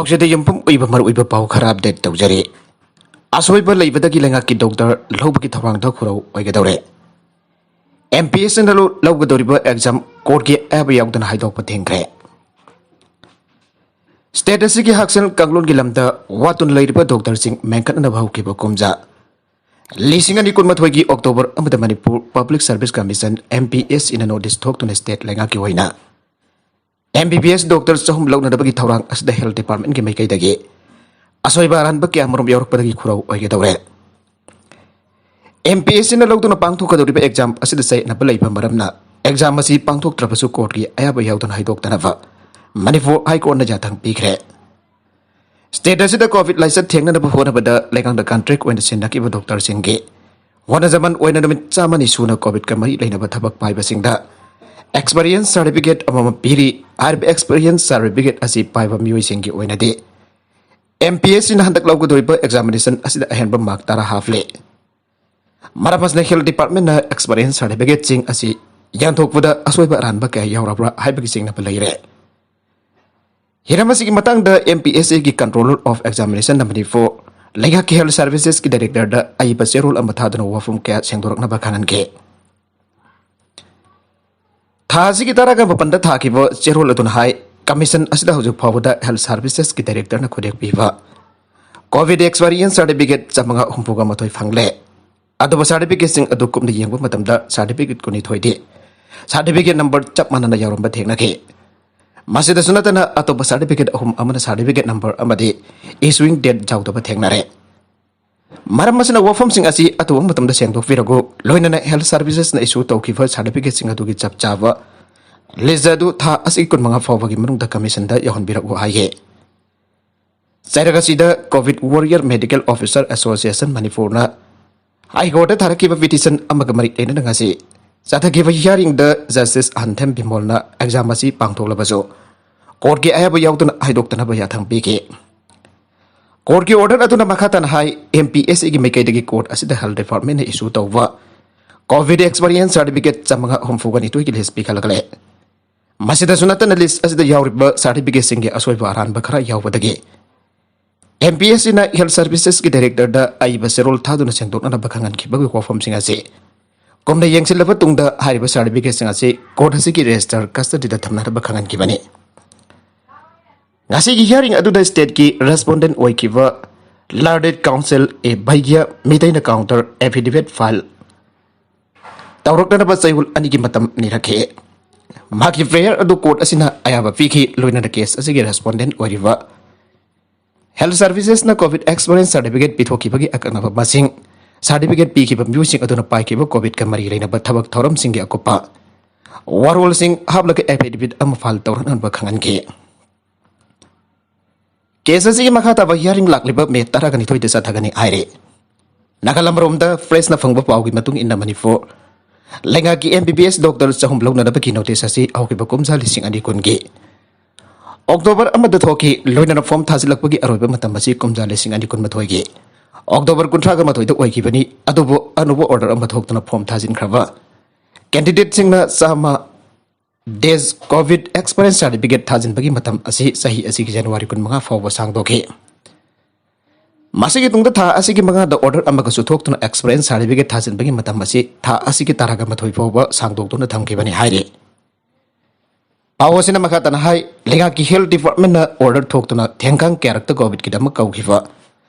ꯄꯥꯎꯁꯤꯗ ꯌꯨꯝꯐꯝ ꯑꯣꯏꯕ ꯃꯔꯨꯑꯣꯏꯕ ꯄꯥꯎ ꯈꯔ ꯑꯞꯗꯦꯠ ꯇꯧꯖꯔꯤ꯫ ꯑꯁꯣꯏꯕ ꯂꯩꯕꯗꯒꯤ ꯂꯩꯉꯥꯛꯀꯤ ꯗꯣꯛꯇꯔ ꯂꯧꯕꯒꯤ ꯊꯧꯔꯥꯡꯗ ꯈꯨꯔꯧ ꯑꯣꯏꯒꯗꯧꯔꯦ꯫ MPSCꯅ ꯂꯧꯒꯗꯧꯔꯤꯕ ꯑꯦꯛꯖꯥꯝ ꯀꯣꯔꯠꯀꯤ ꯑꯌꯥꯕ ꯌꯥꯎꯗꯅ ꯍꯥꯏꯗꯣꯛꯄ ꯊꯤꯡꯈ꯭ꯔꯦ꯫ ꯁ꯭ꯇꯦꯠ ꯑꯁꯤꯒꯤ ꯍꯛꯁꯦꯜ ꯀꯥꯡꯂꯣꯟꯒꯤ ꯂꯝꯗ ꯋꯥꯠꯇꯨꯅ ꯂꯩꯔꯤꯕ ꯗꯣꯛꯇꯔꯁꯤꯡ ꯃꯦꯟꯈꯠꯅꯅꯕ ꯍꯧꯈꯤꯕ ꯀꯨꯝꯖꯥ 2012ꯒꯤ ꯑꯣꯛꯇꯣꯕꯔ ꯑꯃꯗ ꯃꯅꯤꯄꯨꯔ ꯄꯕ꯭ꯂꯤꯛ ꯁꯔꯚꯤꯁ ꯀꯃꯤꯁꯟ MPSCꯅ ꯅꯣꯇꯤꯁ ꯊꯣꯛꯇꯨꯅ ꯁ꯭ꯇꯦꯠ ꯂꯩꯉꯥꯛꯀꯤ ꯑꯣꯏꯅ MBBS ꯗꯣꯛꯇꯔ 300 ꯂꯧꯅꯅꯕꯒꯤ ꯊꯧꯔꯥꯡ ꯑꯁꯤꯗ ꯍꯦꯜꯊ ꯗꯤꯄꯥꯔꯠꯃꯦꯟꯠꯀꯤ ꯃꯥꯏꯀꯩꯗꯒꯤ ꯑꯁꯣꯏꯕ ꯑꯔꯥꯟꯕ ꯀꯌꯥꯃꯔꯨꯝ ꯌꯥꯎꯔꯛꯄꯗꯒꯤ ꯈꯨꯔꯧ ꯑꯣꯏꯒꯗꯧꯔꯦ꯫ MPSCꯅ ꯂꯧꯗꯨꯅ ꯄꯥꯡꯊꯣꯛꯀꯗꯧꯔꯤꯕ ꯑꯦꯛꯖꯥꯝ ꯑꯁꯤꯗ ꯆꯌꯦꯠꯅꯕ ꯂꯩꯕ ꯃꯔꯝꯅ ꯑꯦꯛꯖꯥꯝ ꯑꯁꯤ ꯄꯥꯡꯊꯣꯛꯇ꯭ꯔꯕꯁꯨ ꯀꯣꯔꯠꯀꯤ ꯑꯌꯥꯕ ꯌꯥꯎꯗꯅ ꯍꯥꯏꯗꯣꯛꯇꯅꯕ ꯃꯅꯤꯄꯨꯔ ꯍꯥꯏꯀꯣꯔꯠꯅ ꯌꯥꯊꯪ ꯄꯤꯈ꯭ꯔꯦ꯫ ꯁ꯭ꯇꯦꯠ ꯑꯁꯤꯗ ꯀꯣꯚꯤꯗ ꯂꯥꯏꯆꯠ ꯊꯦꯡꯅꯅꯕ ꯍꯣꯠꯅꯕꯗ ꯂꯩꯉꯥꯛꯅ ꯀꯟꯇ꯭ꯔꯦꯛ ꯑꯣꯏꯅ ꯁꯤꯟꯅꯈꯤꯕ ꯗꯣꯛꯇꯔꯁꯤꯡꯒꯤ ꯍꯣꯠꯅꯖꯃꯟ ꯑꯣꯏꯅ ꯅꯨꯃꯤꯠ 100ꯅꯤ ꯁꯨꯅ ꯀꯣꯚꯤꯗꯀ ꯃꯔꯤ ꯂꯩꯅꯕ ꯊꯕꯛ ꯄꯥꯏꯕꯁꯤꯡꯗ ꯑꯦꯛꯁꯄꯤꯔꯤꯌꯦꯟꯁ ꯁꯥꯔꯇꯤꯐꯤꯀꯦꯠ ꯑꯃꯃꯝ ꯄꯤꯔꯤ꯫ ꯍꯥꯏꯔꯤꯕ ꯑꯦꯛꯁꯄꯤꯔꯤꯌꯦꯟꯁ ꯁꯥꯔꯇꯤꯐꯤꯀꯦꯠ ꯑꯁꯤ ꯄꯥꯏꯕ ꯃꯤꯑꯣꯏꯁꯤꯡꯒꯤ ꯑꯣꯏꯅꯗꯤ MPSCꯅ ꯍꯟꯗꯛ ꯂꯧꯒꯗꯧꯔꯤꯕ ꯑꯦꯛꯖꯥꯃꯤꯅꯦꯁꯟ ꯑꯁꯤꯗ ꯑꯍꯦꯟꯕ ꯃꯥꯔꯛ 10 ꯍꯥꯞꯂꯦ꯫ ꯃꯔꯝ ꯑꯁꯤꯅ ꯍꯦꯜꯊ ꯗꯤꯄꯥꯔꯠꯃꯦꯟꯠꯅ ꯑꯦꯛꯁꯄꯤꯔꯤꯌꯦꯟꯁ ꯁꯥꯔꯇꯤꯐꯤꯀꯦꯠꯁꯤꯡ ꯑꯁꯤ ꯌꯥꯟꯊꯣꯛꯄꯗ ꯑꯁꯣꯏꯕ ꯑꯔꯥꯟꯕ ꯀꯌꯥ ꯌꯥꯎꯔꯕ꯭ꯔꯥ ꯍꯥꯏꯕꯒꯤ ꯆꯤꯡꯅꯕ ꯂꯩꯔꯦ꯫ ꯍꯤꯔꯝ ꯑꯁꯤꯒꯤ ꯃꯇꯥꯡꯗ MPSCꯒꯤ ꯀꯟꯇ꯭ꯔꯣꯂꯔ ꯑꯣꯐ ꯑꯦꯛꯖꯥꯃꯤꯅꯦꯁꯟ ꯃꯅꯤꯄꯨꯔ ꯂꯩꯉꯥꯛꯀꯤ ꯍꯦꯜꯊ ꯁꯔꯚꯤꯁꯦꯁꯀꯤ ꯗꯥꯏꯔꯦꯛꯇꯔꯗ ꯑꯏꯕ ꯆꯦꯔꯣꯜ ꯑꯃ ꯊꯥꯗꯨꯅ ꯋꯥꯐꯝ ꯀꯌꯥ ꯁꯦꯡꯗꯣꯔꯛꯅꯕ ꯈꯪꯍꯟꯈꯤ꯫ ꯊꯥ ꯑꯁꯤꯒꯤ 10ꯒ 8ꯗ ꯊꯥꯈꯤꯕ ꯆꯦꯔꯣꯜ ꯑꯗꯨꯅ ꯍꯥꯏ ꯀꯃꯤꯁꯟ ꯑꯁꯤꯗ ꯍꯧꯖꯤꯛ ꯐꯥꯎꯕꯗ ꯍꯦꯜꯊ ꯁꯔꯚꯤꯁꯦꯁꯀꯤ ꯗꯥꯏꯔꯦꯛꯇꯔꯅ ꯈꯨꯠꯌꯦꯛ ꯄꯤꯕ ꯀꯣꯚꯤꯗ ꯑꯦꯛꯁꯄꯤꯔꯤꯌꯦꯟꯁ ꯁꯥꯔꯇꯤꯐꯤꯀꯦꯠ 531 ꯐꯪꯂꯦ꯫ ꯑꯗꯨꯕꯨ ꯁꯥꯔꯇꯤꯐꯤꯀꯦꯠꯁꯤꯡ ꯑꯗꯨ ꯀꯨꯞꯅ ꯌꯦꯡꯕ ꯃꯇꯝꯗ ꯁꯥꯔꯇꯤꯐꯤꯀꯦꯠ 12ꯗꯤ ꯁꯥꯔꯇꯤꯐꯤꯀꯦꯠ ꯅꯝꯕꯔ ꯆꯞ ꯃꯥꯟꯅꯅ ꯌꯥꯎꯔꯝꯕ ꯊꯦꯡꯅꯈꯤ꯫ ꯃꯁꯤꯗꯁꯨ ꯅꯠꯇꯅ ꯑꯇꯣꯞꯄ ꯁꯥꯔꯇꯤꯐꯤꯀꯦꯠ 3 ꯑꯃꯅ ꯁꯥꯔꯇꯤꯐꯤꯀꯦꯠ ꯅꯝꯕꯔ ꯑꯃꯗꯤ ꯏꯁꯨꯋꯤꯡ ꯗꯦꯠ ꯌꯥꯎꯗꯕ ꯊꯦꯡꯅꯔꯦ꯫ ꯃꯔꯝ ꯑꯁꯤꯅ ꯋꯥꯐꯝꯁꯤꯡ ꯑꯁꯤ ꯑꯊꯨꯕ ꯃꯇꯝꯗ ꯁꯦꯡꯗꯣꯛꯄꯤꯔꯒ ꯂꯣꯏꯅꯅ ꯍꯦꯜꯊ ꯁꯔꯚꯤꯁꯦꯁꯅ ꯏꯁꯨ ꯇꯧꯈꯤꯕ ꯁꯥꯔꯇꯤꯐꯤꯀꯦꯠꯁꯤꯡ ꯑꯗꯨꯒꯤ ꯆꯞ ꯆꯥꯕ ꯂꯤꯁ ꯑꯗꯨ ꯊꯥ ꯑꯁꯤꯒꯤ 15 ꯐꯥꯎꯕꯒꯤ ꯃꯅꯨꯡꯗ ꯀꯃꯤꯁꯟꯗ ꯌꯧꯍꯟꯕꯤꯔꯛꯎ ꯍꯥꯏꯈꯤ꯫ ꯆꯩꯔꯛ ꯑꯁꯤꯗ COVID warrior medical officer association ꯃꯅꯤꯄꯨꯔꯅ ꯍꯥꯏꯀꯣꯔꯠꯇ ꯊꯥꯔꯛꯈꯤꯕ ꯄꯤꯇꯤꯁꯟ ꯑꯃꯒ ꯃꯔꯤ ꯂꯩꯅꯅ ꯉꯁꯤ ꯆꯠꯊꯈꯤꯕ ꯍꯤꯌꯥꯔꯤꯡꯗ ꯖꯁꯇꯤꯁ ꯑꯍꯟꯊꯦꯝ ꯕꯤꯃꯣꯜꯅ ꯑꯦꯛꯖꯥꯝ ꯑꯁꯤ ꯄꯥꯡꯊꯣꯛꯂꯕꯁꯨ ꯀꯣꯔꯠꯀꯤ ꯑꯌꯥꯕ ꯌꯥꯎꯗꯅ ꯍꯥꯏꯗꯣꯛꯇꯅꯕ ꯌꯥꯊꯪ ꯄꯤꯈꯤ꯫ ꯀꯣꯔꯠꯀꯤ ꯑꯣꯔꯗꯔ ꯑꯗꯨꯅ ꯃꯈꯥ ꯇꯥꯅ ꯍꯥꯏ MPSCꯒꯤ ꯃꯥꯏꯀꯩꯗꯒꯤ ꯀꯣꯔꯠ ꯑꯁꯤꯗ ꯍꯦꯜꯊ ꯗꯤꯄꯥꯔꯠꯃꯦꯟꯠꯅ ꯏꯁꯨ ꯇꯧꯕ ꯀꯣꯚꯤꯗ ꯑꯦꯛꯁꯄꯤꯔꯤꯌꯦꯟꯁ ꯁꯥꯔꯇꯤꯐꯤꯀꯦꯠ 532ꯒꯤ ꯂꯤꯁ ꯄꯤꯈꯠꯂꯛꯂꯦ꯫ ꯃꯁꯤꯗꯁꯨ ꯅꯠꯇꯅ ꯂꯤꯁ ꯑꯁꯤꯗ ꯌꯥꯎꯔꯤꯕ ꯁꯥꯔꯇꯤꯐꯤꯀꯦꯠꯁꯤꯡꯒꯤ ꯑꯁꯣꯏꯕ ꯑꯔꯥꯟꯕ ꯈꯔ ꯌꯥꯎꯕꯗꯒꯤ MPSCꯅ ꯍꯦꯜꯊ ꯁꯔꯚꯤꯁꯦꯁꯀꯤ ꯗꯥꯏꯔꯦꯛꯇꯔꯗ ꯑꯏꯕ ꯆꯦꯔꯣꯜ ꯊꯥꯗꯨꯅ ꯁꯦꯡꯗꯣꯛꯅꯅꯕ ꯈꯪꯍꯟꯈꯤꯕꯒꯤ ꯋꯥꯐꯝꯁꯤꯡ ꯑꯁꯤ ꯀꯨꯞꯅ ꯌꯦꯡꯁꯤꯜꯂꯕ ꯇꯨꯡꯗ ꯍꯥꯏꯔꯤꯕ ꯁꯥꯔꯇꯤꯐꯤꯀꯦꯠꯁꯤꯡ ꯑꯁꯤ ꯀꯣꯔꯠ ꯑꯁꯤꯒꯤ ꯔꯦꯖꯤꯁꯇꯔ ꯀꯁꯇꯗꯤꯗ ꯊꯝꯅꯅꯕ ꯈꯪꯍꯟꯈꯤꯕꯅꯤ꯫ ꯉꯁꯤꯒꯤ ꯍꯤꯌꯥꯔꯤꯡ ꯑꯗꯨꯗ ꯁ꯭ꯇꯦꯠꯀꯤ ꯔꯦꯁꯄꯣꯟꯗꯦꯟꯠ ꯑꯣꯏꯈꯤꯕ ꯂꯥꯔꯗꯦꯠ ꯀꯥꯎꯟꯁꯤꯜ ꯚꯩꯒ꯭ꯌ ꯃꯤꯇꯩꯅ ꯀꯥꯎꯟꯇꯔ ꯑꯦꯐꯤꯗꯦꯚꯤꯠ ꯐꯥꯏꯜ ꯇꯧꯔꯛꯅꯅꯕ ꯆꯌꯣꯜ 2ꯒꯤ ꯃꯇꯝ ꯅꯤꯔꯛꯈꯤ꯫ ꯃꯍꯥꯛꯀꯤ ꯄ꯭ꯔꯦꯌꯔ ꯑꯗꯨ ꯀꯣꯔꯠ ꯑꯁꯤꯅ ꯑꯌꯥꯕ ꯄꯤꯈꯤ꯫ ꯂꯣꯏꯅꯅ ꯀꯦꯁ ꯑꯁꯤꯒꯤ ꯔꯦꯁꯄꯣꯟꯗꯦꯟꯠ ꯑꯣꯏꯔꯤꯕ ꯍꯦꯜꯊ ꯁꯔꯚꯤꯁꯦꯁꯅ ꯀꯣꯚꯤꯗ ꯑꯦꯛꯁꯄꯤꯔꯤꯌꯦꯟꯁ ꯁꯥꯔꯇꯤꯐꯤꯀꯦꯠ ꯄꯤꯊꯣꯛꯈꯤꯕꯒꯤ ꯑꯀꯛꯅꯕ ꯃꯁꯤꯡ, ꯁꯥꯔꯇꯤꯐꯤꯀꯦꯠ ꯄꯤꯈꯤꯕ ꯃꯤꯑꯣꯏꯁꯤꯡ ꯑꯗꯨꯅ ꯄꯥꯏꯈꯤꯕ ꯀꯣꯚꯤꯗꯀ ꯃꯔꯤ ꯂꯩꯅꯕ ꯊꯕꯛ ꯊꯧꯔꯝꯁꯤꯡꯒꯤ ꯑꯀꯨꯞꯄ ꯋꯥꯔꯣꯜꯁꯤꯡ ꯍꯥꯞꯂꯒ ꯑꯦꯐꯤꯗꯦꯚꯤꯠ ꯑꯃ ꯐꯥꯏꯜ ꯇꯧꯔꯛꯅꯕ ꯈꯪꯍꯟꯈꯤ꯫ ꯀꯦꯁ ꯑꯁꯤꯒꯤ ꯃꯈꯥ ꯇꯥꯕ ꯍꯤꯌꯥꯔꯤꯡ ꯂꯥꯛꯂꯤꯕ ꯃꯦ 12ꯗ ꯆꯠꯊꯒꯅꯤ ꯍꯥꯏꯔꯤ꯫ ꯅꯥꯀꯜ ꯑꯃꯔꯣꯝꯗ ꯐ꯭ꯔꯦꯁꯅ ꯐꯪꯕ ꯄꯥꯎꯒꯤ ꯃꯇꯨꯡ ꯏꯟꯅ ꯃꯅꯤꯄꯨꯔ ꯂꯩꯉꯥꯛꯀꯤ MBBS ꯗꯣꯛꯇꯔ 300 ꯂꯧꯅꯅꯕꯒꯤ ꯅꯣꯇꯤꯁ ꯑꯁꯤ ꯍꯧꯈꯤꯕ ꯀꯨꯝꯖꯥ 2020ꯒꯤ ꯑꯣꯛꯇꯣꯕꯔ 1ꯗ ꯊꯣꯛꯈꯤ꯫ ꯂꯣꯏꯅꯅ ꯐꯣꯔꯝ ꯊꯥꯖꯤꯜꯂꯛꯄꯒꯤ ꯑꯔꯣꯏꯕ ꯃꯇꯝ ꯑꯁꯤ ꯀꯨꯝꯖꯥ 2021ꯒꯤ ꯑꯣꯛꯇꯣꯕꯔ 31ꯗ ꯑꯣꯏꯈꯤꯕꯅꯤ꯫ ꯑꯗꯨꯕꯨ ꯑꯅꯧꯕ ꯑꯣꯔꯗꯔ ꯑꯃ ꯊꯣꯛꯇꯨꯅ ꯐꯣꯔꯝ ꯊꯥꯖꯤꯟꯈ꯭ꯔꯕ ꯀꯦꯟꯗꯤꯗꯦꯠꯁꯤꯡꯅ 100 ꯗꯦꯖ ꯀꯣꯚꯤꯗ ꯑꯦꯛꯁꯄꯤꯔꯤꯌꯦꯟꯁ ꯁꯥꯔꯇꯤꯐꯤꯀꯦꯠ ꯊꯥꯖꯤꯟꯕꯒꯤ ꯃꯇꯝ ꯑꯁꯤ ꯆꯍꯤ ꯑꯁꯤꯒꯤ ꯖꯅꯨꯋꯥꯔꯤ 15 ꯐꯥꯎꯕ ꯁꯥꯡꯗꯣꯛꯈꯤ꯫ ꯃꯁꯤꯒꯤ ꯇꯨꯡꯗ ꯊꯥ ꯑꯁꯤꯒꯤ 5ꯗ ꯑꯣꯔꯗꯔ ꯑꯃꯒꯁꯨ ꯊꯣꯛꯇꯨꯅ ꯑꯦꯛꯁꯄꯤꯔꯤꯌꯦꯟꯁ ꯁꯥꯔꯇꯤꯐꯤꯀꯦꯠ ꯊꯥꯖꯤꯟꯕꯒꯤ ꯃꯇꯝ ꯑꯁꯤ ꯊꯥ ꯑꯁꯤꯒꯤ 12 ꯐꯥꯎꯕ ꯁꯥꯡꯗꯣꯛꯇꯨꯅ ꯊꯝꯈꯤꯕꯅꯤ ꯍꯥꯏꯔꯤ꯫ ꯄꯥꯎ ꯑꯁꯤꯅ ꯃꯈꯥ ꯇꯥꯅ ꯍꯥꯏ ꯂꯩꯉꯥꯛꯀꯤ ꯍꯦꯜꯊ ꯗꯤꯄꯥꯔꯠꯃꯦꯟꯠꯅ ꯑꯣꯔꯗꯔ ꯊꯣꯛꯇꯨꯅ ꯊꯦꯡꯈꯥꯡ ꯀꯌꯥꯔꯛꯇ ꯀꯣꯚꯤꯗꯀꯤꯗꯃꯛ ꯀꯧꯈꯤꯕ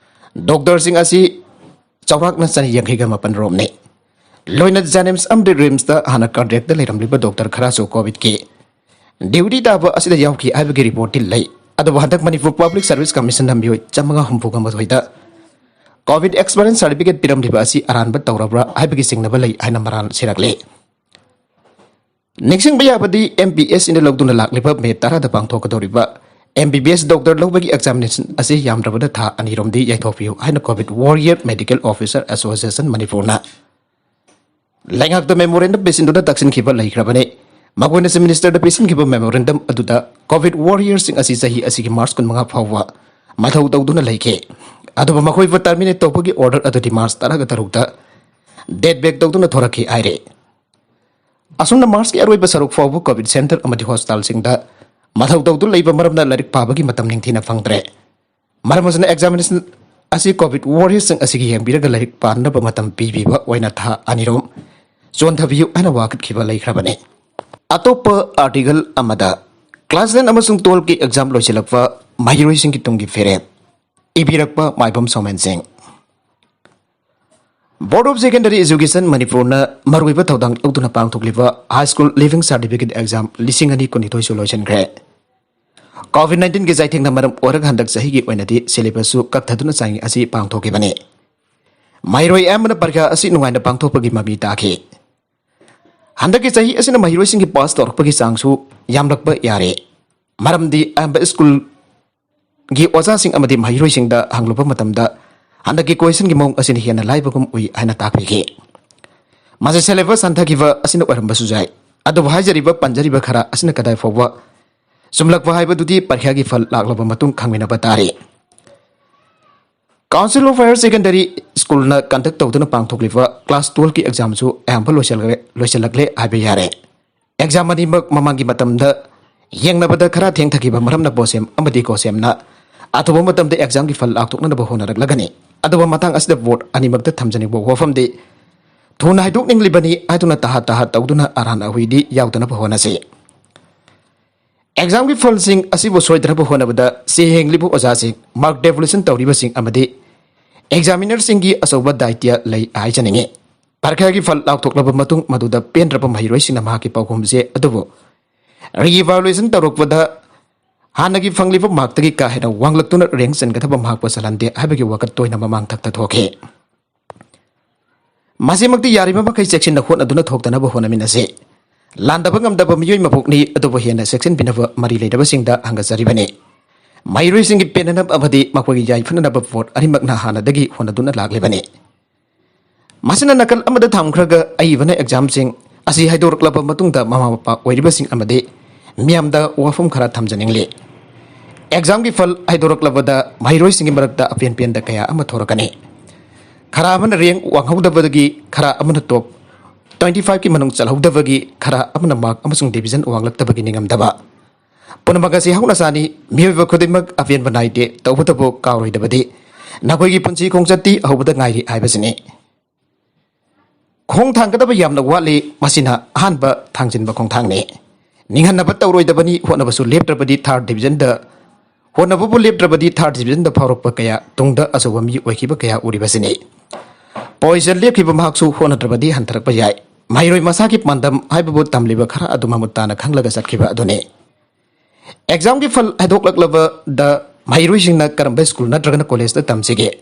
ꯗꯣꯛꯇꯔꯁꯤꯡ ꯑꯁꯤ ꯆꯥꯎꯔꯥꯛꯅ 189 ꯔꯣꯝꯅꯤ꯫ ꯂꯣꯏꯅ ꯖꯦꯅꯤꯝꯁ ꯑꯃꯗꯤ ꯔꯤꯝꯁꯇ ꯍꯥꯟꯅ ꯀꯟꯇ꯭ꯔꯦꯛꯇ ꯂꯩꯔꯝꯂꯤꯕ ꯗꯣꯛꯇꯔ ꯈꯔꯁꯨ ꯀꯣꯚꯤꯗꯀꯤ ꯗ꯭ꯌꯨꯇꯤ ꯇꯥꯕ ꯑꯁꯤꯗ ꯌꯥꯎꯈꯤ ꯍꯥꯏꯕꯒꯤ ꯔꯤꯄꯣꯔꯠꯇꯤ ꯂꯩ꯫ ꯑꯗꯨꯕꯨ ꯍꯟꯗꯛ ꯃꯅꯤꯄꯨꯔ ꯄꯕ꯭ꯂꯤꯛ ꯁꯔꯚꯤꯁ ꯀꯃꯤꯁꯟꯅ ꯃꯤꯑꯣꯏ 531ꯗ ꯀꯣꯚꯤꯗ ꯑꯦꯛꯁꯄꯤꯔꯤꯌꯦꯟꯁ ꯁꯥꯔꯇꯤꯐꯤꯀꯦꯠ ꯄꯤꯔꯝꯂꯤꯕ ꯑꯁꯤ ꯑꯔꯥꯟꯕ ꯇꯧꯔꯕ꯭ꯔꯥ ꯍꯥꯏꯕꯒꯤ ꯆꯤꯡꯅꯕ ꯂꯩ ꯍꯥꯏꯅ ꯃꯔꯥꯜ ꯁꯤꯔꯛꯂꯤ꯫ ꯅꯤꯡꯁꯤꯡꯕ ꯌꯥꯕꯗꯤ MPSCꯅ ꯂꯧꯗꯨꯅ ꯂꯥꯛꯂꯤꯕ ꯃꯦ 10ꯗ ꯄꯥꯡꯊꯣꯛꯀꯗꯧꯔꯤꯕ MBBS ꯗꯣꯛꯇꯔ ꯂꯧꯕꯒꯤ ꯑꯦꯛꯖꯥꯃꯤꯅꯦꯁꯟ ꯑꯁꯤ ꯌꯥꯝꯗ꯭ꯔꯕꯗ ꯊꯥ 2ꯔꯣꯝꯗꯤ ꯌꯩꯊꯣꯛꯄꯤꯌꯨ ꯍꯥꯏꯅ COVID warrior medical officer association ꯃꯅꯤꯄꯨꯔꯅ ꯂꯩꯉꯥꯛꯇ ꯃꯦꯃꯣꯔꯦꯟꯗꯝ ꯄꯤꯁꯤꯟꯗꯨꯅ ꯇꯛꯁꯤꯟꯈꯤꯕ ꯂꯩꯈ꯭ꯔꯕꯅꯤ꯫ ꯃꯈꯣꯏꯅꯁꯨ ꯃꯤꯅꯤꯁꯇꯔꯗ ꯄꯤꯁꯤꯟꯈꯤꯕ ꯃꯦꯃꯣꯔꯦꯟꯗꯝ ꯑꯗꯨꯗ ꯀꯣꯚꯤꯗ ꯋꯥꯔꯤꯌꯔꯁꯤꯡ ꯑꯁꯤ ꯆꯍꯤ ꯑꯁꯤꯒꯤ ꯃꯥꯔꯆ 15 ꯐꯥꯎꯕ ꯃꯊꯧ ꯇꯧꯗꯨꯅ ꯂꯩꯈꯤ꯫ ꯑꯗꯨꯕꯨ ꯃꯈꯣꯏꯕꯨ ꯇꯔꯃꯤꯅꯦꯠ ꯇꯧꯕꯒꯤ ꯑꯣꯔꯗꯔ ꯑꯗꯨꯗꯤ ꯃꯥꯔꯆ 13ꯗ ꯗꯦꯠ ꯕꯦꯛ ꯇꯧꯗꯨꯅ ꯊꯣꯔꯛꯈꯤ ꯍꯥꯏꯔꯤ꯫ ꯑꯁꯨꯝꯅ ꯃꯥꯔꯆꯀꯤ ꯑꯔꯣꯏꯕ ꯁꯔꯨꯛ ꯐꯥꯎꯕ ꯀꯣꯚꯤꯗ ꯁꯦꯟꯇꯔ ꯑꯃꯗꯤ ꯍꯣꯁꯄꯤꯇꯥꯜꯁꯤꯡꯗ ꯃꯊꯧ ꯇꯧꯗꯨꯅ ꯂꯩꯕ ꯃꯔꯝꯅ ꯂꯥꯏꯔꯤꯛ ꯄꯥꯕꯒꯤ ꯃꯇꯝ ꯅꯤꯡꯊꯤꯅ ꯐꯪꯗ꯭ꯔꯦ꯫ Maram asina examination asi COVID warriors sing asigi yambiraga larik panaba matam pibiba waina tha anirom zon thabiyu ana wakat khiba laikhrabane. Atopa article amada class 10 amasung 12 ki exam loisilakwa mahiroi sing ki tunggi fere ibirakpa maibam somen sing. Board of Secondary Education Manipur na maruiba tawdang utuna pangthokliba high school living certificate exam lising ani kunitoi solution gre. COVID-19 ke zaiting na maram orag handak sahi gi oinati syllabus su kakthaduna sangi asi pangthoki bane. Mairoi amna parkha asi nungaina pangthokpagi mami takhi. Handak ke sahi asina mahiroi singi pass torpagi sangsu yamlakpa yare. Maram di amba school gi oza sing amadi mahiroi singda hanglopa matamda handak ki question gi mong asini hiana laibagum ui aina takpigi. Masa syllabus santakiwa asina oramba sujai. Ado bahajariba panjariba khara asina kadai fawwa sumlakwa haibadudi parkha gi fal laklaba matung khangmina batari. Council of Higher Secondary School na conduct tawduna pangthokliba class 12 ki exam su ayampa loisalakle haibe yare. Exam ani mamangi matamda yengnabada khara thengthakiba maramna bosem amadi kosem na atoba matamda exam gi fal laktokna ba honaraklagani. Adoba matang asida vote ani magda thamjani bo wafamde thuna haiduk ninglibani aituna taha tawduna arana huidi yaudana ba honase. Exam ki fal sing asibo soidra ba honabada se henglibu oza sing mark devolution tawriba sing amade examiner sing gi asoba daitya lay ai chaninge parkha gi fal lakthoklaba matung maduda penrapa mahiroi sing nama ki pawhumse adubo re-evaluation tawrokpada hanagi fangliba mark tagi ka hena wanglaktuna rank sen gathaba mark pasalande habagi wakat toina mamang thakta thoke masemakti yarima ba kai section na khon aduna thoktana ba honaminase Landa bangam da bamiyoi mapukni adobo hiana section binava mari leidaba singda hangasaribane. Mairoi singi penanab amadi makwagi jai fananaba vote arimak na hana dagi honaduna laglibane. Masina nakal amada thamkhraga aibana exam sing asi haidoraklaba matungda mama papa oiriba sing amade miyamda wafum khara thamjaningli. Exam gi fal haidoraklabada mairoi singi marakta apian da kaya ama thorakane. Khara amana rank wanghaudabadagi khara amana top 25 ki manung chalhaudabagi khara amna mark amasung division wanglaktabagi ningamdaba punamagasi hauna sani miyoba khodimak avian banaide tawbutabo kawroidabadi nakoi gi punchi khongchati ahubada ngairi aibasini khong thangkadaba yamna wali masina hanba thangjinba khong thangne ninghanaba tawroidabani honabasu leptrabadi third division da honababu leptrabadi third division da phawrokpa kaya tungda asoba mi oikiba kaya uribasini poison lepkiba mahaksu honatrabadi hantarakpa yai Mairoi masaki pandam haibabu tamliba khara aduma mutana khanglaga satkiba adune. Exam ki fal hadoklaklaba da mairoi singna karamba school natragana college da tamsige.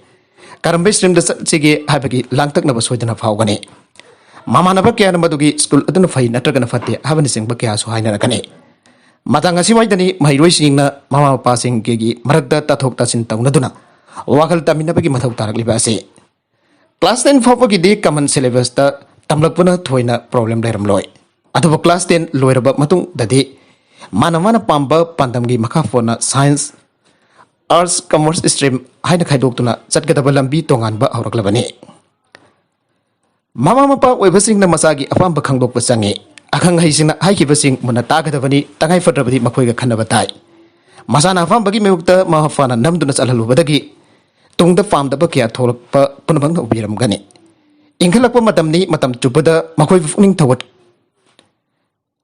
Karamba stream da satsige haibagi langtakna ba soidana phawgane. Mamanaba kya namadugi school aduna fai natragana fatte habani singba kya su haina rakane. Matanga siwaidani mairoi singna mama papa singge gi marakda tathok tasin taunaduna wakal taminabagi mathau tarakliba ase. Class 10 phawgi di common syllabus da tamlakpuna thoina problem leramloi aduba class 10 loiraba matung dadi mana pamba pandamgi makha fona science arts commerce stream haina khaidoktuna chatgadaba lambi tonganba auraklabani mama mapa oibasing na masagi apamba khangdokpa changi akhang haisina haikibasing muna tagadabani tangai fadrabadi makhoiga khanaba tai masana afambagi mewukta mahafana namduna chalhalubadagi tungda famdaba kya tholakpa punabang ubiramgani Ingkalakpa matam ni matam chupada makoi pungning thawat.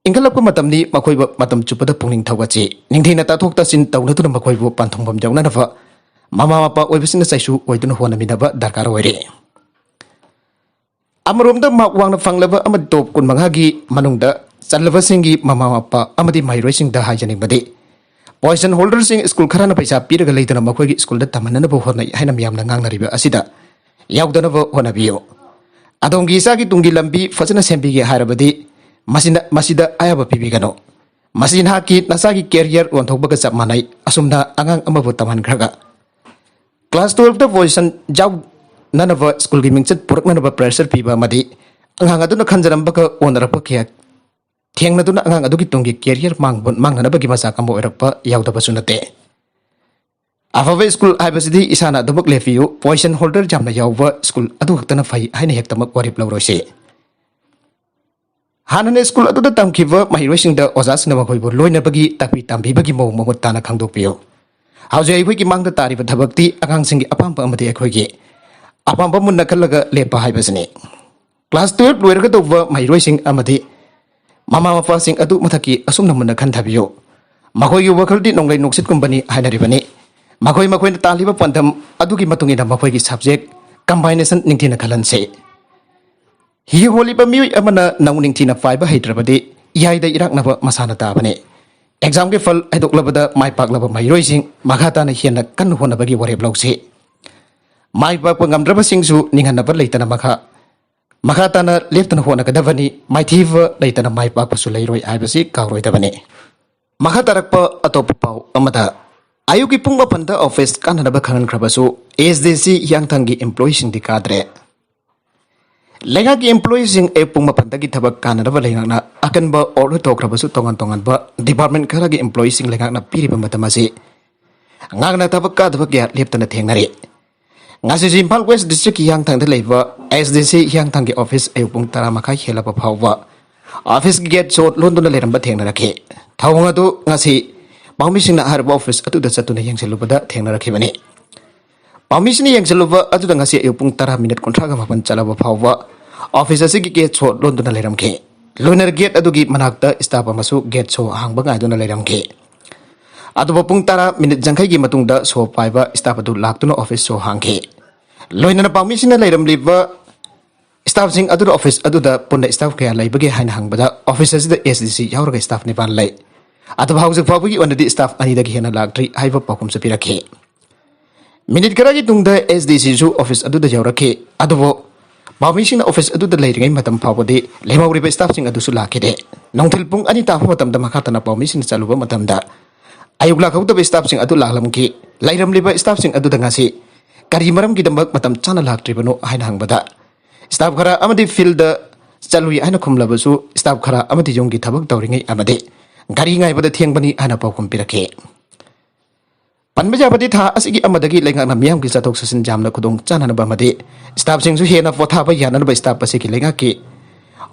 Ingkalakpa matam ni makoi matam chupada pungning thawatsi. Ningthina tathok tasin tawna tuna makoi bu panthongbam jawna nafa. Mama mapa oibasina saisu oiduna huana minaba darkar oire. Amaromda makwang na fanglaba amad top kun manghagi manungda chanlaba singi mama mapa amadi mairoi sing da hajaning badi. Poison holder sing school kharana paisa piraga leidana makoi gi school da tamanana bo horna haina miyamna ngangnariba asida. Yaudana bo hona biyo. Adongi isagi tunggi lambi fazana sembigi harabadi masida ayaba pibigano masina haki nasagi career wanthokbaga chap manai asumna angang amabu taman khraga class 12 da position jaw nanaba school gi mingchat purak nanaba pressure piba madi angang aduna khanjaram baka onarapa kya thengna duna angang adugi tunggi career mangnana bagi masa kambo erapa yaudaba sunate Afava school aibasidi isana dabak lefiu position holder jamna yawwa school adu haktana fai haina hektamak warip lawrose hanane school adu da tamkiwa mahiroi singda ozas na makhoi bo loina bagi takpi tambi bagi mo mohut tana khangdok piyo ꯍꯧꯖꯤꯛ ꯑꯩꯈꯣꯏꯒꯤ ꯃꯥꯡꯗ ꯇꯥꯔꯤꯕ ꯊꯕꯛꯇꯤ ꯑꯉꯥꯡꯁꯤꯡꯒꯤ ꯑꯄꯥꯝꯕ ꯑꯃꯗꯤ ꯑꯩꯈꯣꯏꯒꯤ ꯑꯄꯥꯝꯕ ꯃꯨꯟꯅ ꯈꯜꯂꯒ ꯂꯦꯞꯄ ꯍꯥꯏꯕꯁꯤꯅꯤ ꯀ꯭ꯂꯥꯁ 12 ꯂꯣꯏꯔꯒꯗꯧꯕ ꯃꯍꯩꯔꯣꯏꯁꯤꯡ ꯑꯃꯗꯤ ꯃꯃꯥ ꯃꯄꯥꯁꯤꯡ ꯑꯗꯨ ꯃꯊꯛꯀꯤ ꯑꯁꯨꯝꯅ ꯃꯨꯟꯅ ꯈꯟꯊꯕꯤꯌꯨ ꯃꯈꯣꯏꯒꯤ ꯋꯥꯈꯜꯗꯤ ꯅꯣꯡꯂꯩ ꯅꯨꯡꯁꯤꯠꯀꯨꯝꯕꯅꯤ ꯍꯥꯏꯅꯔꯤꯕꯅꯤ ꯃꯈꯣꯏꯅ ꯇꯥꯜꯂꯤꯕ ꯄꯥꯟꯗꯝ ꯑꯗꯨꯒꯤ ꯃꯇꯨꯡ ꯏꯟꯅ ꯃꯈꯣꯏꯒꯤ ꯁꯕꯖꯦꯛ ꯀꯝꯕꯥꯏꯅꯦꯁꯟ ꯅꯤꯡꯊꯤꯅ ꯈꯜꯍꯟꯁꯤ ꯍꯤ ꯍꯣꯜꯂꯤꯕ ꯃꯤꯑꯣꯏ ꯑꯃꯅ ꯅꯧ ꯅꯤꯡꯊꯤꯅ ꯄꯥꯏꯕ ꯍꯩꯇ꯭ꯔꯕꯗꯤ ꯏꯌꯥꯏꯗ ꯏꯔꯥꯛꯅꯕ ꯃꯁꯥꯅ ꯇꯥꯕꯅꯤ ꯑꯦꯛꯖꯥꯝꯒꯤ ꯐꯜ ꯍꯥꯏꯗꯣꯛꯂꯕꯗ ꯃꯥꯏ ꯄꯥꯛꯂꯕ ꯃꯍꯩꯔꯣꯏꯁꯤꯡ ꯃꯈꯥ ꯇꯥꯅ ꯍꯦꯟꯅ ꯀꯟꯅ ꯍꯣꯠꯅꯕꯒꯤ ꯋꯥꯔꯦꯞ ꯂꯧꯁꯤ ꯃꯥꯏ ꯄꯥꯛꯄ ꯉꯝꯗ꯭ꯔꯕꯁꯤꯡꯁꯨ ꯅꯤꯡꯍꯟꯅꯕ ꯂꯩꯇꯅ ꯃꯈꯥ ꯇꯥꯅ ꯂꯦꯞꯇꯅ ꯍꯣꯠꯅꯒꯗꯕꯅꯤ ꯃꯥꯏꯊꯤꯕ ꯂꯩꯇꯅ ꯃꯥꯏ ꯄꯥꯛꯄꯁꯨ ꯂꯩꯔꯣꯏ ꯍꯥꯏꯕꯁꯤ ꯀꯥꯎꯔꯣꯏꯗꯕꯅꯤ ꯃꯈꯥ ꯇꯥꯔꯛꯄ ꯑꯇꯣꯞꯄ ꯄꯥꯎ ꯑꯃꯗ ꯑꯌꯨꯛꯀꯤ ꯄꯨꯡ 8ꯗ ꯑꯣꯐꯤꯁ ꯀꯥꯟꯅꯅꯕ ꯈꯪꯍꯟꯈ꯭ꯔꯕꯁꯨ ꯑꯦꯁꯗꯤꯁꯤ ꯍꯤꯌꯥꯡꯊꯥꯡꯒꯤ ꯏꯝꯄ꯭ꯂꯣꯌꯤꯁꯤꯡꯗꯤ ꯀꯥꯗ꯭ꯔꯦ ꯂꯩꯉꯥꯛꯀꯤ ꯏꯝꯄ꯭ꯂꯣꯌꯤꯁꯤꯡ ꯄꯨꯡ 8ꯗꯒꯤ ꯊꯕꯛ ꯀꯥꯟꯅꯅꯕ ꯂꯩꯉꯥꯛꯅ ꯑꯀꯟꯕ ꯑꯣꯔꯗꯔ ꯇꯧꯈ꯭ꯔꯕꯁꯨ ꯇꯣꯉꯥꯟ ꯇꯣꯉꯥꯟꯕ ꯗꯤꯄꯥꯔꯠꯃꯦꯟट ꯈꯔꯒꯤ ꯏꯝꯄ꯭ꯂꯣꯌꯤꯁꯤꯡ ꯂꯩꯉꯥꯛꯅ ꯄꯤꯔꯤꯕ ꯃꯇꯝ ꯑꯁꯤ ꯉꯥꯛꯅ ꯊꯕꯛ ꯀꯥꯗꯕ ꯀꯌꯥ ꯂꯦꯞꯇꯅ ꯊꯦꯡꯅꯔꯤ ꯉꯁꯤꯁꯤ ꯏꯝꯐꯥꯜ ꯋꯦꯁ ꯗꯤꯁꯇ꯭ꯔꯤꯛꯀꯤ ꯍꯤꯌꯥꯡꯊꯥꯡꯗ ꯂꯩꯕ ꯑꯦꯁꯗꯤꯁꯤ ꯍꯤꯌꯥꯡꯊꯥꯡꯒꯤ ꯑꯣꯐꯤꯁ ꯑꯌꯨꯛ ꯄꯨꯡ 10:30 ꯍꯦꯜꯂꯕ ꯐꯥꯎꯕ ꯑꯣꯐꯤꯁꯀꯤ ꯒꯦꯠ ꯁꯣꯠ ꯂꯣꯟꯗꯨꯅ ꯂꯩꯔꯝꯕ ꯊꯦꯡꯅꯔꯛꯈꯤ ꯊꯧꯑꯣꯡ ꯑꯗꯨ ꯉꯁꯤ ꯄꯥꯎꯃꯤꯁꯤꯡꯅ ꯍꯥꯏꯔꯤꯕ ꯑꯣꯐꯤꯁ ꯑꯗꯨꯗ ꯆꯠꯇꯨꯅ ꯌꯦꯡꯁꯤꯜꯂꯨꯕꯗ ꯊꯦꯡꯅꯔꯛꯈꯤꯕꯅꯤ ꯄꯥꯎꯃꯤꯁꯤꯡꯅ ꯌꯦꯡꯁꯤꯜꯂꯨꯕ ꯑꯗꯨꯗ ꯉꯁꯤ ꯑꯌꯨꯛ ꯄꯨꯡ 10:38 ꯆꯠꯂꯕ ꯐꯥꯎꯕ ꯑꯣꯐꯤꯁ ꯑꯁꯤꯒꯤ ꯒꯦꯠ ꯁꯣ ꯂꯣꯟꯗꯨꯅ ꯂꯩꯔꯝꯈꯤ ꯂꯣꯏꯅꯔ ꯒꯦꯠ ꯑꯗꯨꯒꯤ ꯃꯅꯥꯛꯇ ꯁ꯭ꯇꯥꯐ ꯑꯃꯁꯨ ꯒꯦꯠ ꯁꯣ ꯍꯥꯡꯕ ꯉꯥꯏꯗꯨꯅ ꯂꯩꯔꯝꯈꯤ ꯑꯗꯨꯕꯨ ꯄꯨꯡ 10:08 ꯃꯇꯨꯡꯗ ꯁꯣ ꯄꯥꯏꯕ ꯁ꯭ꯇꯥꯐ ꯑꯗꯨ ꯂꯥꯛꯇꯨꯅ ꯑꯣꯐꯤꯁ ꯁꯣ ꯍꯥꯡꯈꯤ ꯂꯣꯏꯅꯅ ꯄꯥꯎꯃꯤꯁꯤꯡꯅ ꯂꯩꯔꯝꯂꯤꯕ ꯁ꯭ꯇꯥꯐꯁꯤꯡ ꯑꯗꯨꯅ ꯑꯣꯐꯤꯁ ꯑꯗꯨꯗ ꯄꯨꯟꯅ ꯁ꯭ꯇꯥꯐ ꯀꯌꯥ ꯂꯩꯕꯒꯦ ꯍꯥꯏꯅ ꯍꯪꯕꯗ ꯑꯣꯐꯤꯁ ꯑꯁꯤꯗ ꯑꯦꯁꯗꯤꯁꯤ ꯌꯥꯎꯔꯒ ꯁ꯭ꯇꯥꯐ 9 ꯂꯩ ꯑꯗꯨꯕꯨ ꯍꯧꯖꯤꯛ ꯐꯥꯎꯕꯒꯤ ꯑꯣꯏꯅꯗꯤ ꯁ꯭ꯇꯥꯐ 2ꯗꯒꯤ ꯍꯦꯟꯅ ꯂꯥꯛꯇ꯭ꯔꯤ ꯍꯥꯏꯕ ꯄꯥꯎꯈꯨꯝꯁꯨ ꯄꯤꯔꯛꯈꯤ ꯃꯤꯅꯤꯠ ꯈꯔꯒꯤ ꯇꯨꯡꯗ ꯑꯦꯁꯗꯤꯁꯤꯁꯨ ꯑꯣꯐꯤꯁ ꯑꯗꯨꯗ ꯌꯧꯔꯛꯈꯤ ꯑꯗꯨꯕꯨ ꯄꯥꯎꯃꯤꯁꯤꯡꯅ ꯑꯣꯐꯤꯁ ꯑꯗꯨꯗ ꯂꯩꯔꯤꯉꯩ ꯃꯇꯝ ꯐꯥꯎꯕꯗꯤ ꯂꯦꯝꯍꯧꯔꯤꯕ ꯁ꯭ꯇꯥꯐꯁꯤꯡ ꯑꯗꯨꯁꯨ ꯂꯥꯛꯈꯤꯗꯦ ꯅꯨꯡꯊꯤꯜ ꯄꯨꯡ 2 ꯇꯥꯕ ꯃꯇꯝꯗ ꯃꯈꯥ ꯇꯥꯅ ꯄꯥꯎꯃꯤꯁꯤꯡꯅ ꯆꯠꯂꯨꯕ ꯃꯇꯝꯗ ꯑꯌꯨꯛ ꯂꯥꯛꯍꯧꯗꯕ ꯁ꯭ꯇꯥꯐꯁꯤꯡ ꯑꯗꯨ ꯂꯥꯛꯂꯝꯈꯤ ꯂꯩꯔꯝꯂꯤꯕ ꯁ꯭ꯇꯥꯐꯁꯤꯡ ꯑꯗꯨꯗ ꯉꯁꯤ ꯀꯔꯤ ꯃꯔꯝꯒꯤꯗꯃꯛ ꯃꯇꯝ ꯆꯥꯅ ꯂꯥꯛꯇ꯭ꯔꯤꯕꯅꯣ ꯍꯥꯏꯅ ꯍꯪꯕꯗ ꯁ꯭ꯇꯥꯐ ꯈꯔ ꯑꯃꯗꯤ ꯐꯤꯜꯗ ꯆꯠꯂꯨꯏ ꯍꯥꯏꯅ ꯈꯨꯝꯂꯕꯁꯨ ꯁ꯭ꯇꯥꯐ ꯈꯔ ꯑꯃꯗꯤ ꯌꯨꯝꯒꯤ ꯊꯕꯛ ꯇꯧꯔꯤꯉꯩ ꯑꯃꯗꯤ ꯒꯥꯔꯤ ꯉꯥꯏꯕꯗ ꯊꯦꯡꯕꯅꯤ ꯍꯥꯏꯅ ꯄꯥꯎꯈꯨꯝ ꯄꯤꯔꯛꯈꯤ ꯄꯟꯕ ꯌꯥꯕꯗꯤ ꯊꯥ ꯑꯁꯤꯒꯤ ꯑꯃꯗꯒꯤ ꯂꯩꯉꯥꯛꯅ ꯃꯤꯌꯥꯝꯒꯤ ꯆꯠꯊꯣꯛ ꯆꯠꯁꯤꯟ ꯌꯥꯝꯅ ꯈꯨꯗꯣꯡ ꯆꯥꯅꯅꯕ ꯑꯃꯗꯤ ꯁ꯭ꯇꯥꯐꯁꯤꯡꯁꯨ ꯍꯦꯟꯅ ꯄꯣꯊꯥꯕ ꯌꯥꯅꯅꯕ ꯁ꯭ꯇꯥꯐ ꯑꯁꯤꯒꯤ ꯂꯩꯉꯥꯛꯀꯤ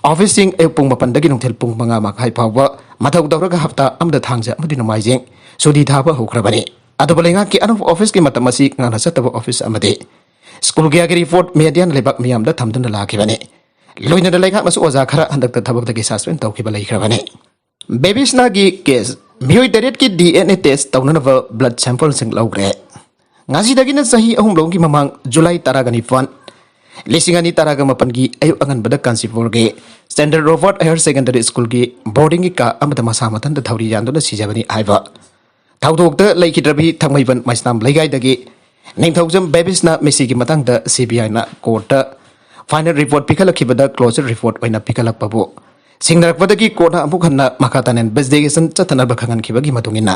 ꯑꯣꯐꯤꯁꯁꯤꯡ ꯑꯌꯨꯛ ꯄꯨꯡ 8ꯗꯒꯤ ꯅꯨꯡꯊꯤꯜ ꯄꯨꯡ 5:30 ꯐꯥꯎꯕ ꯃꯊꯧ ꯇꯧꯔꯒ ꯍꯞꯇꯥ ꯑꯃꯗ ꯊꯥꯡꯖ ꯑꯃꯗꯤ ꯅꯣꯡꯃꯥꯏꯖꯤꯡ ꯁꯨꯇꯤ ꯊꯥꯕ ꯍꯧꯈ꯭ꯔꯕꯅꯤ ꯑꯗꯨꯕꯨ ꯂꯩꯉꯥꯛꯀꯤ ꯑꯅꯧꯕ ꯑꯣꯐꯤꯁꯀꯤ ꯃꯇꯝ ꯑꯁꯤ ꯉꯥꯡꯅ ꯆꯠꯇꯕ ꯑꯣꯐꯤꯁ ꯑꯃꯗꯤ ꯁ꯭ꯀꯨꯜ ꯀꯌꯥꯒꯤ ꯔꯤꯄꯣꯔꯠ ꯃꯦꯗꯤꯌꯥꯅ ꯂꯩꯕꯥꯛ ꯃꯤꯌꯥꯝꯗ ꯊꯝꯗꯨꯅ ꯂꯥꯛꯈꯤꯕꯅꯤ ꯂꯣꯏꯅꯅ ꯂꯩꯉꯥꯛꯅꯁꯨ ꯑꯣꯖꯥ ꯈꯔ ꯍꯟꯗꯛꯇ ꯊꯕꯛꯇꯒꯤ ꯁꯁꯄꯦꯟ ꯇꯧꯈꯤꯕ ꯂꯩꯈ꯭ꯔꯕꯅꯤ ꯕꯦꯕꯤꯁꯅꯥꯒꯤ ꯀꯦꯁ ꯃꯤꯑꯣꯏ 8ꯀꯤ DNA ꯇꯦꯁ ꯇꯧꯅꯅꯕ ꯕ꯭ꯂꯗ ꯁꯦꯝꯄꯜꯁꯤꯡ ꯂꯧꯈ꯭ꯔꯦ ꯉꯁꯤꯗꯒꯤꯅ ꯆꯍꯤ 3 ꯃꯃꯥꯡ ꯖꯨꯂꯥꯏ 19 2018ꯒꯤ ꯑꯌꯨꯛ ꯑꯉꯟꯕꯗ ꯀꯥꯟꯆꯤꯄꯨꯔꯒꯤ ꯁ꯭ꯇꯦꯟꯗꯔꯠ ꯔꯣꯕꯥꯔꯠ ꯍꯥꯌꯔ ꯁꯦꯀꯦꯟꯗꯔꯤ ꯁ꯭ꯀꯨꯜꯒꯤ ꯕꯣꯔꯗꯤꯡꯒꯤ ꯀꯥ ꯑꯃꯗ ꯃꯁꯥ ꯃꯊꯟꯇ ꯊꯧꯔꯤ ꯌꯥꯟꯗꯨꯅ ꯁꯤꯖꯕꯅꯤ ꯍꯥꯏꯕ ꯊꯧꯗꯣꯛꯇ ꯂꯩꯈꯤꯗ꯭ꯔꯕꯤ ꯊꯥꯡꯃꯩꯕꯟ ꯃꯩꯁꯅꯥꯝ ꯂꯩꯀꯥꯏꯗꯒꯤ ꯅꯤꯡꯊꯧꯖꯝ ꯕꯦꯕꯤꯁꯅ ꯃꯦꯁꯤꯒꯤ ꯃꯇꯥꯡꯗ CBIꯅ ꯀꯣꯔꯠꯇ ꯐꯥꯏꯅꯦꯜ ꯔꯤꯄꯣर्ट ꯄꯤꯈꯠꯂꯛꯈꯤꯕꯗ ꯀ꯭ꯂꯣꯖꯔ ꯔꯤꯄꯣर्ट ꯑꯣꯏꯅ ꯄꯤꯈꯠꯂꯛꯄꯕꯨ ꯁꯤꯡꯅꯔꯛꯄꯗꯒꯤ ꯀꯣꯔꯠꯅ ꯑꯃꯨꯛ ꯍꯟꯅ ꯃꯈꯥ ꯇꯥꯅ ꯏꯟꯚꯦꯁꯇꯤꯒꯦꯁꯟ ꯆꯠꯊꯅꯕ ꯈꯪꯍꯟꯈꯤꯕꯒꯤ ꯃꯇꯨꯡ ꯏꯟꯅ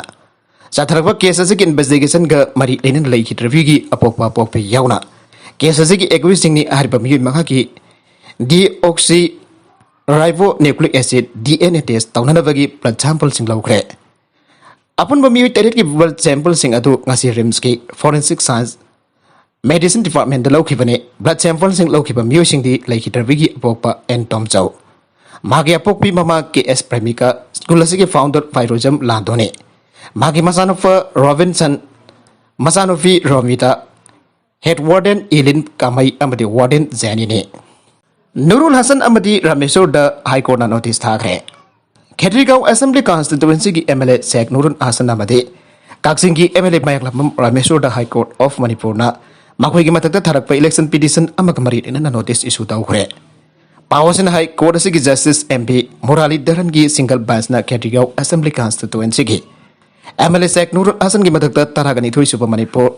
ꯆꯠꯊꯔꯛꯄ ꯀꯦꯁ ꯑꯁꯤꯒꯤ ꯏꯟꯚꯦꯁꯇꯤꯒꯦꯁꯟꯒ ꯃꯔꯤ ꯂꯩꯅꯅ ꯂꯩꯈꯤꯗ꯭ꯔꯕꯤꯒꯤ ꯑꯄꯣꯛꯄ ꯑꯄꯣꯛꯄ ꯌꯥꯎꯅ ꯀꯦꯁ ꯑꯁꯤꯒꯤ ꯑꯦꯀ꯭ꯌꯨꯖꯁꯤꯡꯅꯤ ꯍꯥꯏꯔꯤꯕ ꯃꯤꯑꯣꯏ ꯃꯉꯥꯒꯤ deoxyribonucleic acid DNA test ꯇꯧꯅꯅꯕꯒꯤ ꯕ꯭ꯂꯗ ꯁꯦꯝꯄꯜꯁꯤꯡ ꯂꯧꯈ꯭ꯔꯦ ꯑꯄꯨꯟꯕ ꯃꯤꯑꯣꯏ 8ꯀꯤ ꯕ꯭ꯂꯗ ꯁꯦꯝꯄꯜꯁꯤꯡ ꯑꯗꯨ ꯉꯁꯤ ꯔꯤꯝꯁꯀꯤ ꯐꯣꯔꯦꯟꯁꯤꯛ ꯁꯥꯏꯟꯁ ꯃꯦꯗꯤꯁꯤꯟ ꯗꯤꯄꯥꯔꯠꯃꯦꯟꯇ ꯂꯧꯈꯤꯕꯅꯤ ꯕ꯭ꯂꯗ ꯁꯦꯝꯄꯜꯁꯤꯡ ꯂꯧꯈꯤꯕ ꯃꯤꯑꯣꯏꯁꯤꯡꯗꯤ ꯂꯩꯈꯤꯗ꯭ꯔꯕꯤꯒꯤ ꯑꯄꯣꯛꯄ ꯑꯦꯟ ꯇꯣꯝꯆꯧ ꯃꯥꯒꯤ ꯑꯄꯣꯛꯄꯤ ꯃꯃꯥ KS ꯄ꯭ꯔꯦꯃꯤꯀꯥ ꯁ꯭ꯀꯨꯜ ꯑꯁꯤꯒꯤ ꯐꯥꯎꯟꯗꯔ ꯐꯥꯏꯔꯣꯖꯝ ꯂꯥꯟꯗꯣꯅꯤ ꯃꯥꯒꯤ ꯃꯆꯥꯅꯨꯄꯥ ꯔꯣꯕꯤꯟꯁꯟ ꯃꯆꯥꯅꯨꯄꯤ ꯔꯣꯃꯤꯇꯥ ꯍꯦड वार्डन इलिन कामई अमदी वार्डन जैनीने नूरुल हसन अमदी रामेश्वरदा हाईकोर्टना नोटिस थाखरे खेत्रीगांव असेंबली कॉन्स्टिट्यूएंसी की MLA शेख नूरुल हसन अमदी काक्सिंग की MLA मायकलम रामेश्वरदा हाईकोर्ट ऑफ मणिपुरना मखोई की मतकता थरकपा इलेक्शन पिटिशन अमक मरीना नोटिस इशू तौखरे पावसन हाई कोर्ट की जस्टिस MP मुराली धरन की सिंगल बेंचना खेत्रीगांव असेंबली कॉन्स्टिट्यूएंसी की MLA शेख नूरुल हसन की मतकता तरागनी सुबह मणिपुर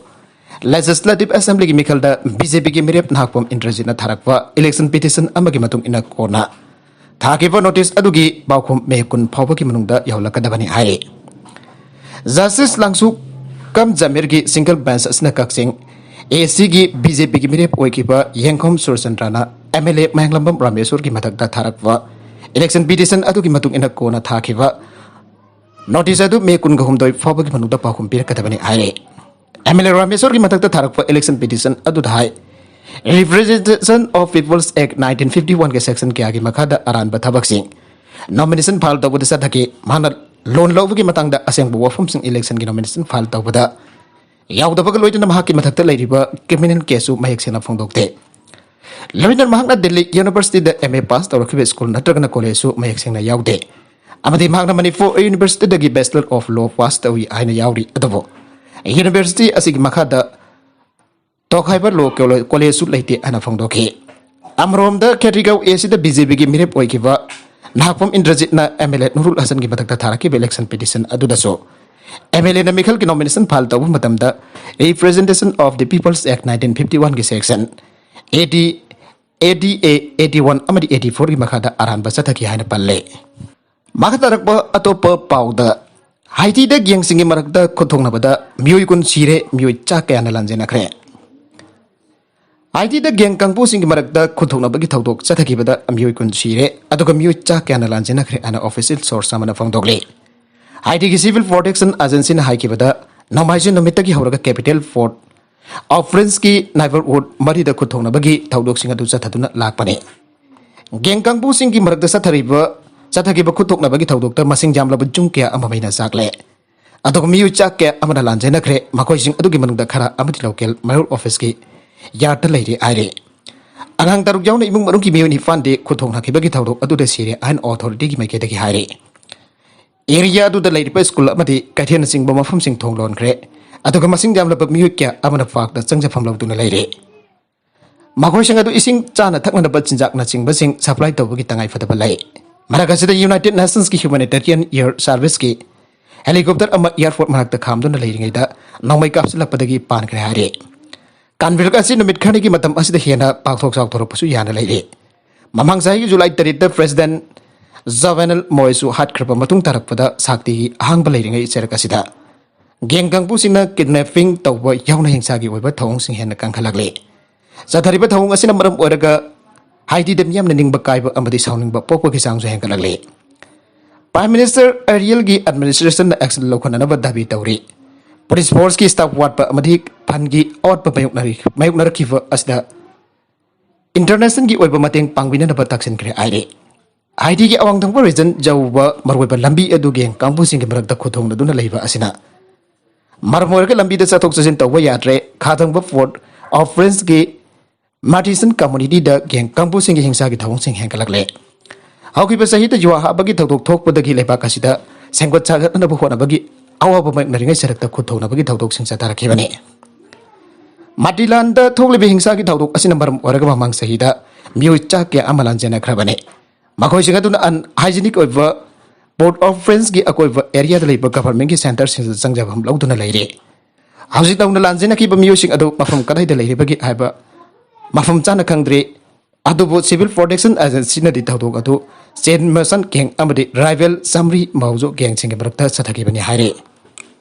लेजिस्लेटिव असेंबली की मिखलदा BJP की मिरेप नागपम इंद्रजीत थारकवा इलेक्शन पिटिशन अमगी मतुंग इना कोना थाकिबा नोटिस अदुगी बाउखुम मेकुन फावबगी मनुंगदा यौलकदबनी हाय जस्टिस लांगसु कम जमीर की सिंगल बेंच असना कक्सिंग AC की BJP की मिरेप ओइकिबा येंखोम सुरचंद्रना MLA मयंगलंबम रामेश्वर की मतकदा थारकवा इलेक्शन पिटिशन अदुगी मतुंग इना कोना थाकिबा नोटिस अदु मेकुन गहुमदोय फावबगी मनुंगदा बाउखुम पिरकदबनी हाय MLA रामेश्वर की मतकता थारकपा इलेक्शन पिटिशन अदुधाई रिप्रेजेंटेशन ऑफ पीपल्स एक्ट 1951 के सेक्शन क्या की मखादा अरानबा थबकसिंग नॉमिनेशन फाइल तौबदा सदके माना लोन लौबगी मतंगदा असेंग वफम सिंग इलेक्शन की नॉमिनेशन फाइल तौबदा yaudaba loitana mahaki mathakta leiriba criminal case mahek sena phongdokte lamina mahakna Delhi University da MA pass tawrakhiba school natragana college su mahek sena yaude amadi mahakna Manipur University da gi Bachelor of Law pass tawi aina yauri adobo University asigi makhada tokhaiba law college su leite ana phongdokhe amrom da Khatrigau AC da BJP gi mirep oikiba Nahpom Indrajit na MLA Nurul Hasan ki matakta tharaki election petition aduda so MLA na Mikhal ki nomination file tabu matamda Representation of the People's Act 1951 ki section 80 ADA 81 amadi 84 ki makhada aran ba sathaki haina palle makatarak ba atopa pauda Haiti da gyang singi marakda khothong na bada myoi kun sire myoi cha kaya na lanjena khre Haiti da gyang kangpu singi marakda khothong na bagi thaudok chathaki bada myoi kun sire aduga myoi cha kaya na lanjena khre ana official source samana phangdokle Haiti ki Civil Protection Agency na haiki bada namaisi nomita ki hauraga Capital Fort Offense ki neighborhood mari da khothong na bagi thaudok singa du chathaduna lakpane gyang kangpu singi marakda sathariba Sathaki ba khutok na bagi thaudok ta masing jamla bunjung kya amabaina sakle adog miu chak kya amana lanjena khre makoi sing adugi manungda khara amati local mayor office ki yarta leire aire angang taruk jauna imung marung ki miu ni fande khuthong na ki bagi thaudok adu de sire an authority ki maike de ki haire area adu da leire pa school amati kaithen sing ba mafam sing thonglon khre aduga masing jamla ba miu kya amana fak da changja famlo tu na leire makoi sing adu ising chana thakna ba chinjak na ching ba sing supply tawgi tangai fada ba lai Maragasi United Nations ki Humanitarian Air Service ki helicopter ama airport marakta khamduna leiringai da nomai kapsila padagi pan kre hare kanvil ka sin numit khani ki matam asida hena pakthok sak thoro pusu yana leire mamang sai ki July 3 da president Jovenel Moisu hat khrepa matung tarak pada sakti ahang ba leiringai serka sida gengkang pu sina kidnapping tawba yauna hingsa gi oiba thong sing hena kangkhalakle sathariba thong asina maram oraga Haiti dem yam naning bakai ba amadi sounding ba pokwa ki sang so hengkalagle Prime Minister Ariel gi administration na action lokhana na badabi tawri police force ki staff wat pa amadi phan gi out pa mayuk nari khiwa asda international gi oiba mateng pangbina na bataksin kre aire Haiti gi awang thangpa region jawba marwai ba lambi adu geng kampu sing gi marakta khothong na duna leiba asina marmor ke lambi da sathok sasin tawba yatre khathang ba fort of friends gi Martisan community da geng kampu sing hingsa gi thawong sing hengkalakle hauki ba sahita jwa ha bagi thawdok thok padagi lepa kasida senggot chagat na bu hona bagi awa ba mek naringai sarakta khutho na bagi thawdok sing satara khibane Matilan da thokle bi hingsa gi thawdok asina maram oraga mamang sahida miu cha ke amalan jena khrabane makoi singa tuna an hygienic oiba Port of Friends gi akoiba area da leiba government gi center sing sangjabam lauduna leire hausi tawna lanjena ki ba miu sing adu mafam kadai da leire bagi haiba Mafam chana kangdre adubo Civil Protection Agency na di tawdok adu Chen Merson geng amadi rival Samri Mauzo geng singe barakta sathaki bani haire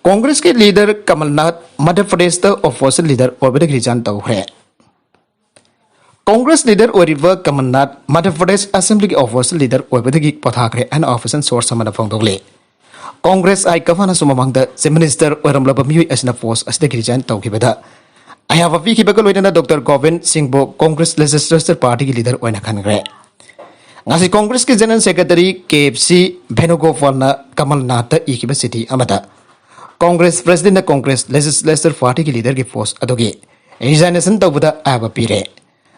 Congress ke leader Kamal Nath Madhya Pradesh da opposition leader obede grijan tawhre Congress leader oriva Kamal Nath Madhya Pradesh Assembly ke opposition leader obede gi pathakre an opposition source samana phongdokle Congress ai kafana sumamangda minister oramla bamiui asna post asde grijan tawkibada I have a week Dr. Govind Singh Bo, Congress Legislature Party leader Oina Kangre. Ngasi Congress ki General Secretary KFC Venugopal na Kamal Nath Ikiba City Amata. Congress President na Congress Legislature Party leader ki post adogi. Resignation tawbuda aba pire.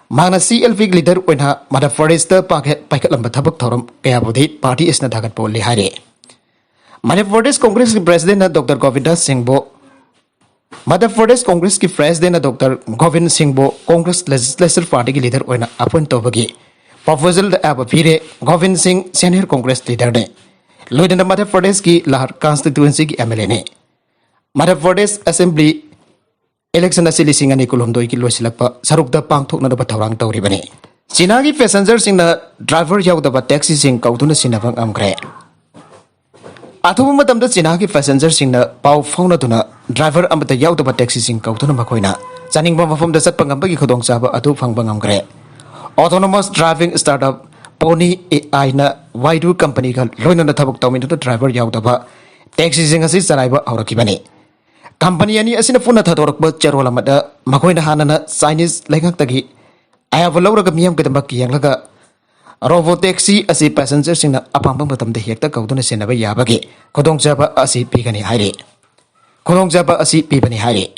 Mana CLP leader Oina Madhya Pradesh ta paket lamba thabak thoram kaya bodhi party isna dhagat pol lihare. Madhya Pradesh Congress ki President na Dr. Govind Singh Bo Madhya Pradesh Congress ki President na Dr. Govind Singh Bo Congress Legislature Party ki leader oina appoint tawbagi proposal da aba pire Govind Singh senior Congress leader ne loidana Madhya Pradesh ki Lahar constituency ki MLA ne Madhya Pradesh Assembly election asili singani kulomdoi ki loisilakpa sarukda pangthokna da thawrang tawri bani China ki passenger sing na driver yaudaba taxi sing kauduna sinabang amkre Athubu matamda China ki passenger sing na pau phone tuna driver amata yaudaba taxi sing kautuna makoina chaningba mafam da satpa ngamba gi khodong chaba atu phangba ngamgre autonomous driving startup Pony AI na Waidu company ka loina na thabuk tawmin da driver yaudaba taxi sing asi charaiba aurakibani company ani asina puna thadorakba charola mada makoina hanana Chinese lengak tagi ayava lawraga miyam kadamba kiyanglaga Robo taxi asi passenger sing na apang matam de hekta kauduna senaba yabagi khodong chaba asi pigani haire khodong chaba asi pibani haire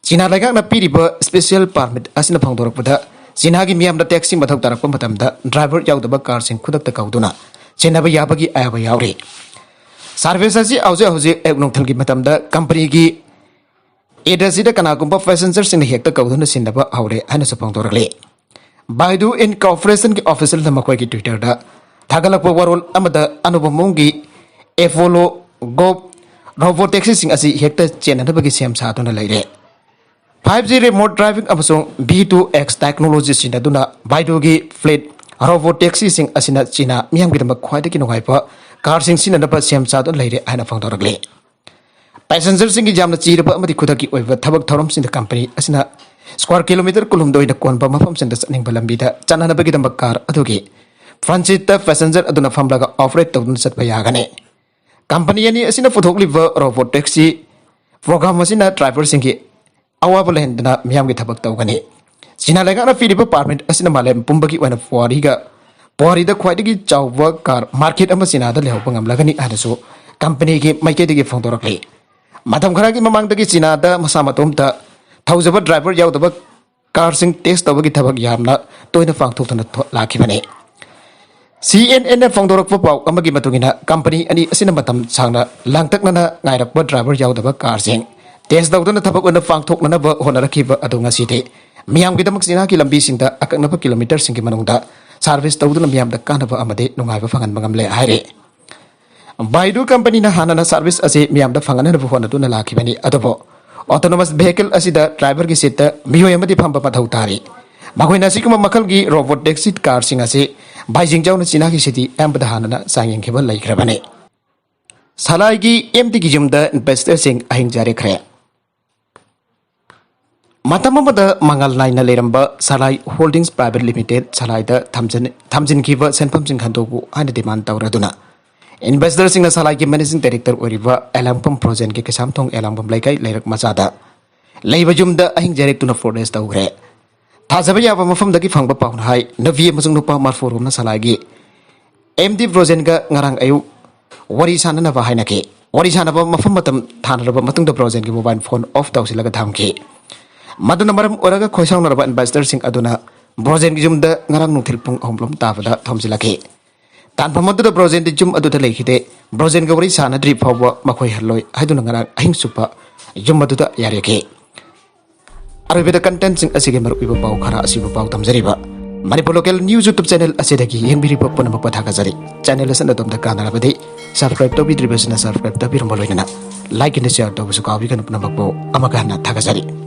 China laigakna piriba special permit asina phangdorakpada China gi miyamda taxi mathau tarakpa matamda driver yaudaba car sing khudakta kauduna chenaba yabagi ayaba yauri service asi auze eknongthal gi matamda company gi edasida kanagumba passenger sing hekta kauduna sindaba haure hana sa phangdorakle Baidu Incorporation ki official namakoi ki Twitter da thagalakpa warol amada anubamung gi Evolo Go robot taxi sing asi hekta chenanabagi sem saduna laire 5G remote driving amasung B2X technology sinaduna Baidu gi fleet robot taxi sing asina China miyam gi dama khwai ki nongaipa car sing sinadaba sem sadun laire aina phangdoragle passenger sing gi jamna chiraba amadi khudaki oiba thabak thorom sing the company asina square kilometer kulumdoi da konba mafam senda saning balambi da chanana bagi dama car adugi transit passenger aduna famlaga operate tawdun satpa yagane company ani asina puthokliba robot taxi program asina driver sing gi awaba lehendna miyam gi thabak tawgani China laigana piriba permit asina malem pumbagi wana pori da khwaidigi chawwa car market ama China da lehau pangamlagani anaso company gi maikedi gi phongdorakle matham khara gi mamangdagi China da masamatom ta thaujaba driver yaudaba car sing test tawagi thabak yamna toina phangthokthana lakhibane CNN phongdorakpa pau amagi matungina company ani asina matam sangna langtaknana ngairakpa driver yaudaba car sing test tawdana thabak ona phangthoknana ba honarakhiba adunga site miyam gi damak China ki lambi singda akaknaba kilometer sing ki manungda service tawduna miyam da kanaba amade nungaiba phangan mangamle haire Baidu company na hanana service ase miyam da phangana na hona tuna lakhibani adobo autonomous vehicle asida driver gi seat miyoy amadi phamba pathau tari magoina sikuma makal gi robot taxi car sing ase Beijing jauna China ki city ambada hanana sangeng kheba laikhrabane salai gi MT gi jumda investor sing ahing jare khre matamamada mangal naina leramba salai holdings private limited salai da thamjin kiba senpham sing khandobu ana demand tawraduna investor sing na salai ki managing director oriba elangpam project ki kesam thong elangpam laikai lairak machada leiba jumda ahing jare tuna forest tawgre thajaba yaba mafam dagi phangba paun hai navi amajung nupa mar forum na salai gi MD project ga ngarang ayu wari sanana ba hainake wari sanaba mafam matam thanaraba matung da project gi mobile phone off tawsilaga thamki maduna maram oraga khoisang naraba investor sing aduna project gi jumda ngarang nuthil pung homlom tabada thomsilake tan phamadu da project jum aduda lekhite project ga wari sana dri phawba makhoi haloi haiduna ngarang ahing supa jum aduda yareke arabeda content sing asige mar uiba pau khara asiba pau tamjariba Manipur local news YouTube channel asidagi yengbiri pona mapathaga jari channel asana domda kana rabade subscribe to bidribasna subscribe to birmoloina like and share to busukawi kan puna makbo amaga na thaga jari